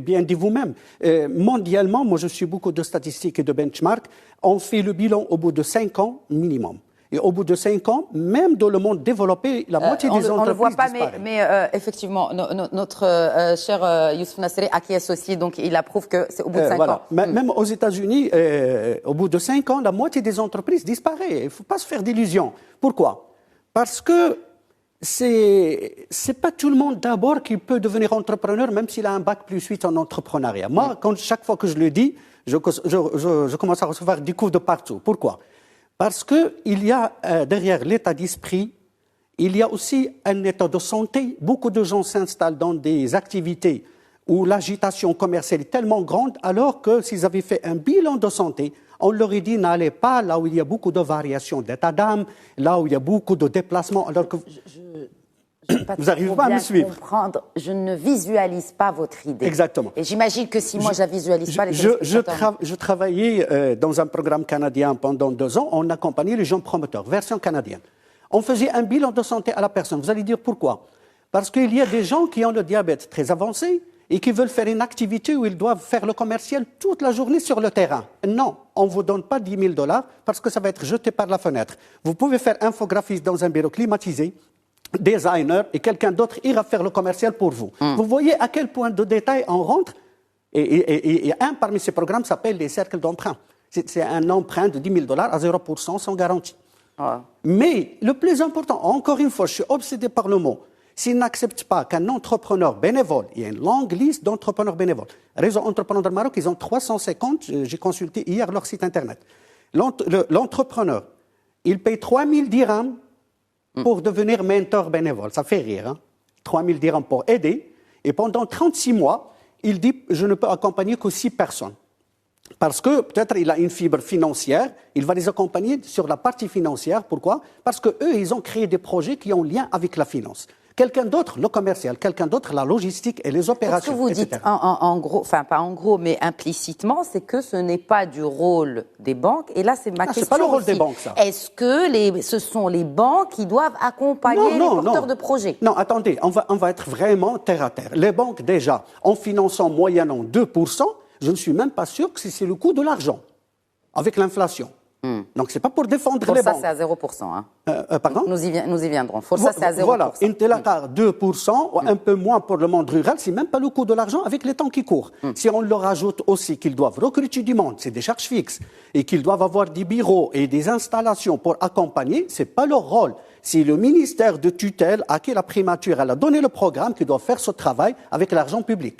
bien dit vous-même. Mondialement, moi je suis beaucoup de statistiques et de benchmarks, on fait le bilan au bout de 5 ans minimum. Et au bout de 5 ans, même dans le monde développé, la moitié des entreprises on ne le voit pas, disparaissent. mais effectivement, notre cher Youssouf Nasseri acquiesce aussi, donc il approuve que c'est au bout de 5 ans. Même aux États-Unis, au bout de 5 ans, la moitié des entreprises disparaît. Il ne faut pas se faire d'illusions. Pourquoi? Parce que c'est pas tout le monde d'abord qui peut devenir entrepreneur, même s'il a un bac plus 8 en entrepreneuriat. Moi, chaque fois que je le dis, je commence à recevoir des coups de partout. Pourquoi? Parce qu'il y a derrière l'état d'esprit, il y a aussi un état de santé. Beaucoup de gens s'installent dans des activités où l'agitation commerciale est tellement grande, alors que s'ils avaient fait un bilan de santé, on leur aurait dit n'allez pas là où il y a beaucoup de variations d'état d'âme, là où il y a beaucoup de déplacements. Alors que vous n'arrivez pas à me suivre. Comprendre. Je ne visualise pas votre idée. Exactement. Et j'imagine que si moi je la visualise pas, les je travaillais dans un programme canadien pendant 2 ans. On accompagnait les gens promoteurs, version canadienne. On faisait un bilan de santé à la personne. Vous allez dire pourquoi? Parce qu'il y a des gens qui ont le diabète très avancé et qui veulent faire une activité où ils doivent faire le commercial toute la journée sur le terrain. Non, on ne vous donne pas 10 000 $ parce que ça va être jeté par la fenêtre. Vous pouvez faire infographiste dans un bureau climatisé, designer, et quelqu'un d'autre ira faire le commercial pour vous. Vous voyez à quel point de détail on rentre. Et un parmi ces programmes s'appelle les cercles d'emprunt. C'est un emprunt de 10 000 $ à 0% sans garantie. Mais le plus important, encore une fois, je suis obsédé par le mot, s'ils n'acceptent pas qu'un entrepreneur bénévole, il y a une longue liste d'entrepreneurs bénévoles. Réseau Entrepreneurs du Maroc, ils ont 350, j'ai consulté hier leur site internet. L'entrepreneur, il paye 3 000 dirhams pour devenir mentor bénévole. Ça fait rire, hein? 3 000 dirhams pour aider. Et pendant 36 mois, il dit, je ne peux accompagner que 6 personnes. Parce que peut-être il a une fibre financière, il va les accompagner sur la partie financière. Pourquoi? Parce qu'eux, ils ont créé des projets qui ont lien avec la finance. Quelqu'un d'autre, le commercial, quelqu'un d'autre, la logistique et les opérations. Ce que vous dites, en gros, enfin pas en gros, mais implicitement, c'est que ce n'est pas du rôle des banques. Et là, c'est ma question. C'est pas le rôle aussi. des banques, ça. Est-ce que ce sont les banques qui doivent accompagner les porteurs de projets? Non, attendez, on va être vraiment terre à terre. Les banques, déjà, en finançant moyennant 2%, je ne suis même pas sûr que c'est le coût de l'argent, avec l'inflation. Donc, ce n'est pas pour défendre les banques. Pour ça, c'est à 0%. Hein. Pardon? Nous y viendrons. Pour ça, c'est à 0%. Voilà, une telle à 2%, ou un peu moins pour le monde rural, ce n'est même pas le coût de l'argent avec les temps qui courent. Si on leur ajoute aussi qu'ils doivent recruter du monde, c'est des charges fixes, et qu'ils doivent avoir des bureaux et des installations pour accompagner, ce n'est pas leur rôle. C'est le ministère de tutelle à qui la primature elle a donné le programme qui doit faire ce travail avec l'argent public.